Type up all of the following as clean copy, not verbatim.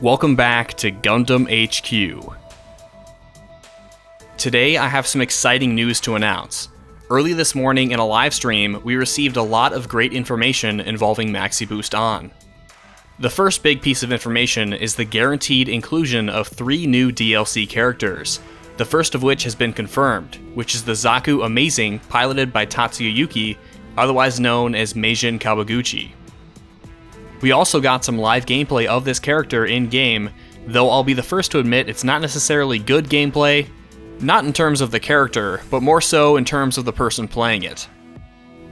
Welcome back to Gundam HQ. Today I have some exciting news to announce. Early this morning in a live stream, we received a lot of great information involving Maxi Boost ON. The first big piece of information is the guaranteed inclusion of 3 new DLC characters, the first of which has been confirmed, which is the Zaku Amazing piloted by Tatsuya Yuki, otherwise known as Meijin Kawaguchi. We also got some live gameplay of this character in-game, though I'll be the first to admit it's not necessarily good gameplay, not in terms of the character, but more so in terms of the person playing it.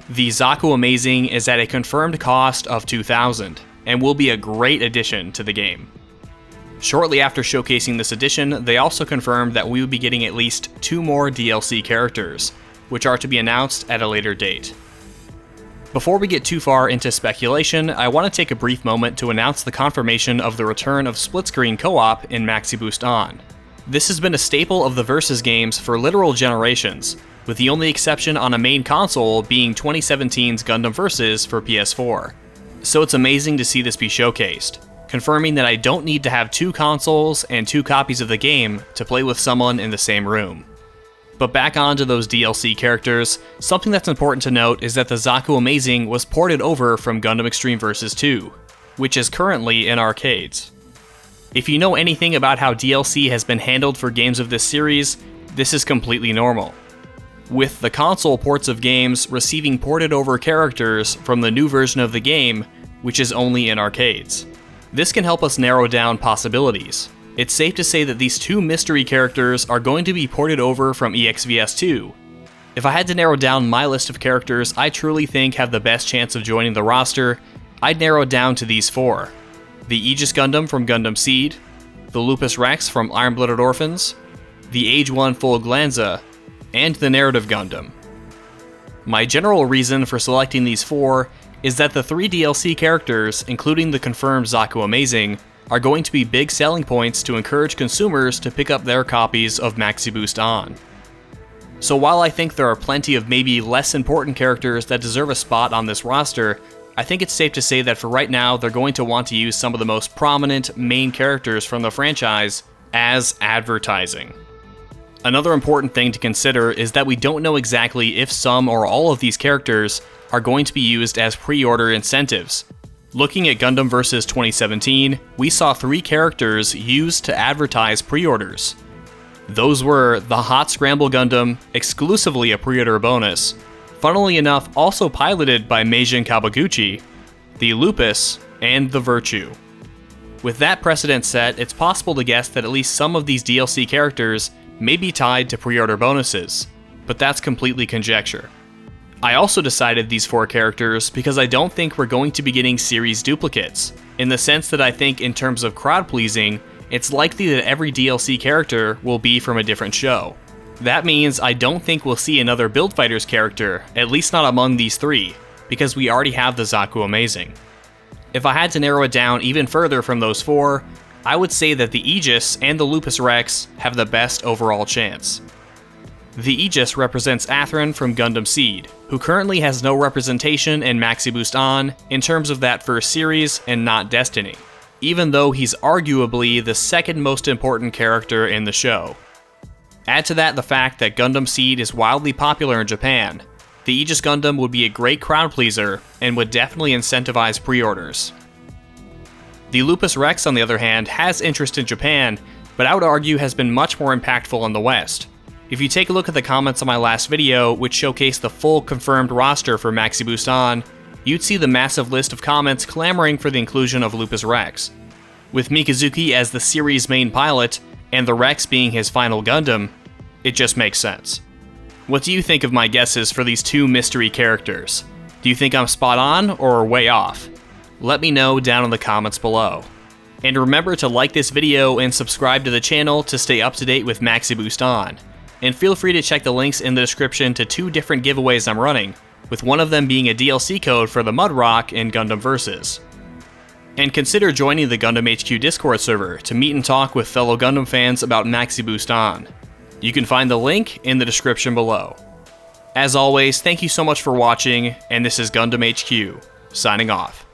The Zaku Amazing is at a confirmed cost of 2,000, and will be a great addition to the game. Shortly after showcasing this addition, they also confirmed that we would be getting at least 2 more DLC characters, which are to be announced at a later date. Before we get too far into speculation, I want to take a brief moment to announce the confirmation of the return of Splitscreen co-op in Maxi Boost ON. This has been a staple of the Versus games for literal generations, with the only exception on a main console being 2017's Gundam Versus for PS4. So it's amazing to see this be showcased, confirming that I don't need to have 2 consoles and 2 copies of the game to play with someone in the same room. But back onto those DLC characters, something that's important to note is that the Zaku Amazing was ported over from Gundam Extreme Versus 2, which is currently in arcades. If you know anything about how DLC has been handled for games of this series, this is completely normal, with the console ports of games receiving ported over characters from the new version of the game, which is only in arcades. This can help us narrow down possibilities. It's safe to say that these 2 mystery characters are going to be ported over from EXVS 2. If I had to narrow down my list of characters I truly think have the best chance of joining the roster, I'd narrow it down to these 4. The Aegis Gundam from Gundam Seed, the Lupus Rex from Iron-Blooded Orphans, the Age 1 Full Glanza, and the Narrative Gundam. My general reason for selecting these 4 is that the 3 DLC characters, including the confirmed Zaku Amazing, are going to be big selling points to encourage consumers to pick up their copies of Maxi Boost ON. So while I think there are plenty of maybe less important characters that deserve a spot on this roster, I think it's safe to say that for right now they're going to want to use some of the most prominent main characters from the franchise as advertising. Another important thing to consider is that we don't know exactly if some or all of these characters are going to be used as pre-order incentives. Looking at Gundam Versus 2017, we saw 3 characters used to advertise pre-orders. Those were the Hot Scramble Gundam, exclusively a pre-order bonus, funnily enough also piloted by Meijin Kawaguchi, the Lupus, and the Virtue. With that precedent set, it's possible to guess that at least some of these DLC characters may be tied to pre-order bonuses, but that's completely conjecture. I also decided these 4 characters because I don't think we're going to be getting series duplicates, in the sense that I think in terms of crowd-pleasing, it's likely that every DLC character will be from a different show. That means I don't think we'll see another Build Fighters character, at least not among these 3, because we already have the Zaku Amazing. If I had to narrow it down even further from those 4, I would say that the Aegis and the Lupus Rex have the best overall chance. The Aegis represents Athrun from Gundam Seed, who currently has no representation in Maxi Boost ON in terms of that first series and not Destiny, even though he's arguably the second most important character in the show. Add to that the fact that Gundam Seed is wildly popular in Japan. The Aegis Gundam would be a great crowd pleaser and would definitely incentivize pre-orders. The Lupus Rex, on the other hand, has interest in Japan, but I would argue has been much more impactful in the West. If you take a look at the comments on my last video, which showcased the full confirmed roster for Maxi Boost ON, you'd see the massive list of comments clamoring for the inclusion of Lupus Rex. With Mikazuki as the series' main pilot, and the Rex being his final Gundam, it just makes sense. What do you think of my guesses for these 2 mystery characters? Do you think I'm spot on or way off? Let me know down in the comments below. And remember to like this video and subscribe to the channel to stay up to date with Maxi Boost ON. And feel free to check the links in the description to 2 different giveaways I'm running, with one of them being a DLC code for the Mudrock in Gundam Versus. And consider joining the Gundam HQ Discord server to meet and talk with fellow Gundam fans about Maxi Boost ON. You can find the link in the description below. As always, thank you so much for watching, and this is Gundam HQ, signing off.